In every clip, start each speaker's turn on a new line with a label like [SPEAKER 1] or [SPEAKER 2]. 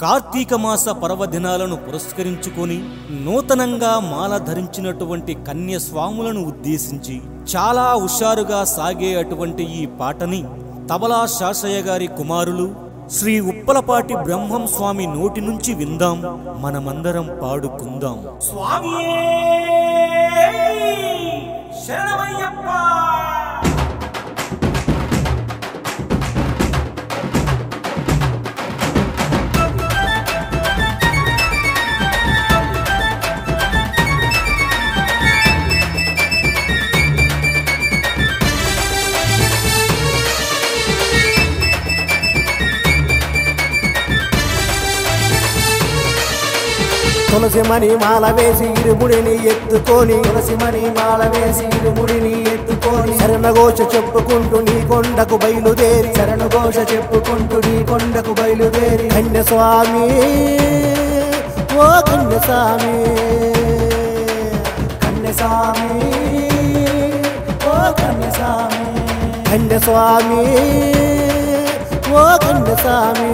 [SPEAKER 1] కార్తీక మాస పర్వదినాలను పురస్కరించుకొని నూతనంగా మాల ధరించినటువంటి కన్యస్వాములను ఉద్దేశించి చాలా హుషారుగా సాగే అటువంటి ఈ పాటని తబలా శాస్త్రయ్య గారి కుమారులు శ్రీ ఉప్పలపాటి బ్రహ్మం స్వామి నోటి నుంచి విందాం, మనమందరం పాడుకుందాం. స్వామియే శరణమయ్యప్ప.
[SPEAKER 2] తులసిమణి మాల వేసి ఇరుముడిని ఎత్తుకొని, తులసిమణి మాల వేసి ఇరుముడిని ఎత్తుకొని, శరణఘోష చెప్పుకుంటూ నీ కొండకు బయలుదేరి, శరణఘోష చెప్పుకుంటూ నీ కొండకు బయలుదేరి, కన్యస్వామి ఓ కన్యస్వామి, కన్యస్వామి ఓ కన్యస్వామి, కన్యస్వామి ఓ కన్యస్వామి.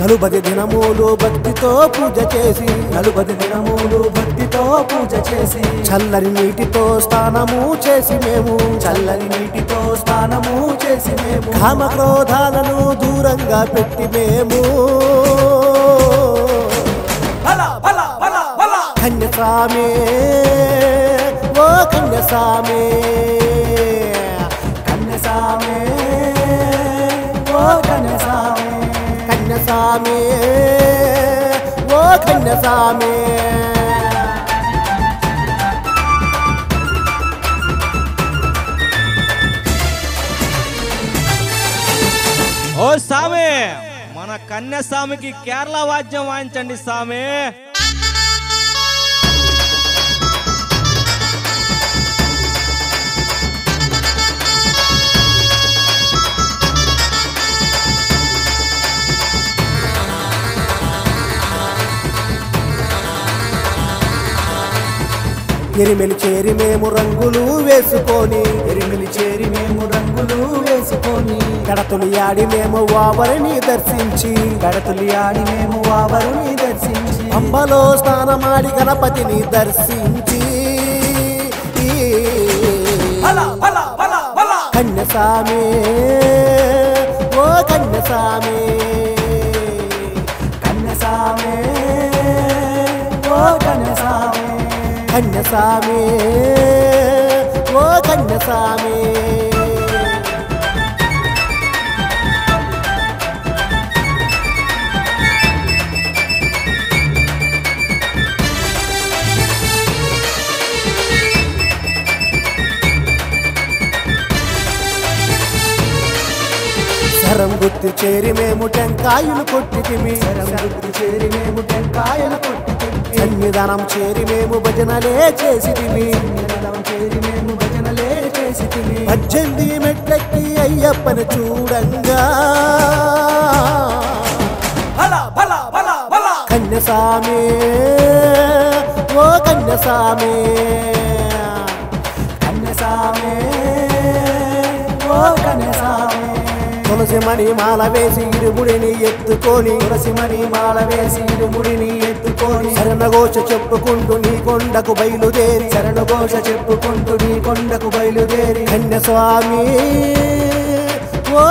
[SPEAKER 2] నలుబది దినములు భక్తితో పూజ చేసి, నలుబది దినములు భక్తితో పూజ చేసి, చల్లని నీటితో స్నానము చేసి మేము, చల్లని నీటితో స్నానము చేసి మేము, కామక్రోధాలను దూరంగా పెట్టి మేము కన్యస్వామి ఓ కన్యస్వామి, కన్యస్వామి ఓ కన్యస్వామి, కన్యస్వామి ఓ కన్యస్వామి.
[SPEAKER 1] ఓ స్వామి, మన కన్యస్వామికి కేరళ వాద్యం వాయించండి స్వామి.
[SPEAKER 2] ఎరిమెలి చేరి మేము రంగులు వేసుకొని, ఎరిమెలి చేరి మేము రంగులు వేసుకొని, గడతులి ఆడి మేము వావరిని దర్శించి, గడతులి ఆడి మేము వావరిని దర్శించి, అంబలో స్నానమాడి గణపతిని దర్శించి, కన్యస్వామి ఓ కన్యస్వామి, కన్యస్వామి ఓ కన్యస్వామి, కన్యస్వామి ఓ కన్యస్వామి. శరం గుర్తు చేరి మేము టెంకాయలు కొట్టితిమి, శరం గుర్తు చేరి మేము టెంకాయలు కొట్టితిమి, సన్నిధానం చేరి మేము భజనలే చేసితిమి, సన్నిధానం చేరి మేము భజనలే చేసితిమి, 18 మెట్లెక్కి అయ్యప్పని చూడంగా కన్యస్వామి ఓ కన్యస్వామి, కన్యస్వామి ఓ కన్యస్వామి. తులసిమణి మాల వేసి ఇరుముడిని ఎత్తుకొని, తులసిమణి మాల వేసి ఇరుముడిని ఎత్తుకొని, శరణఘోష చెప్పుకుంటూ నీ కొండకు బయలుదేరి, శరణఘోష చెప్పుకుంటూ నీ కొండకు బయలుదేరి, కన్యస్వామి ఓ